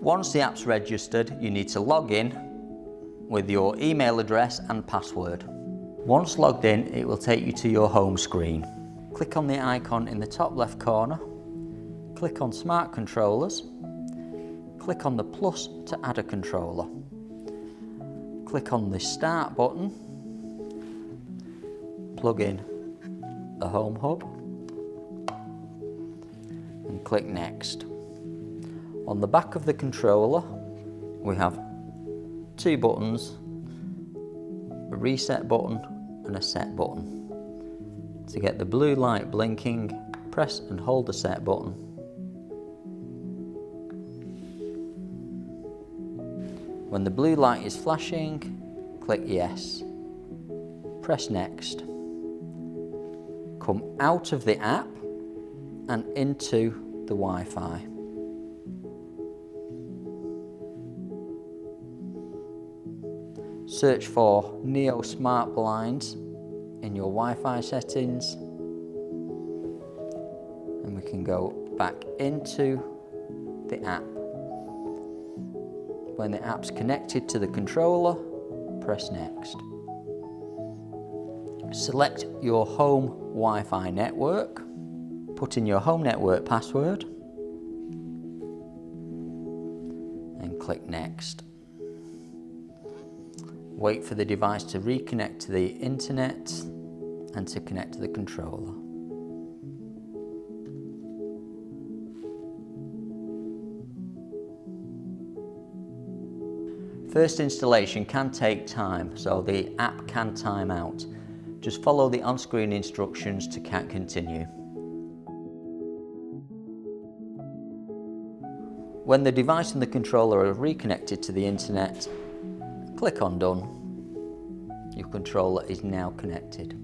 Once the app's registered, you need to log in with your email address and password. Once logged in, it will take you to your home screen. Click on the icon in the top left corner, click on Smart Controllers, click on the plus to add a controller. Click on the Start button, plug in the Home Hub and click Next. On the back of the controller we have two buttons, a reset button and a set button. To get the blue light blinking, press and hold the set button. When the blue light is flashing, click Yes. Press Next. Come out of the app and into the Wi-Fi. Search for Neo Smart Blinds in your Wi-Fi settings, and we can go back into the app. When the app's connected to the controller, press Next. Select your home Wi-Fi network, put in your home network password and click Next. Wait for the device to reconnect to the internet and to connect to the controller. First installation can take time, so the app can time out. Just follow the on-screen instructions to continue. When the device and the controller are reconnected to the internet, click on Done. Your controller is now connected.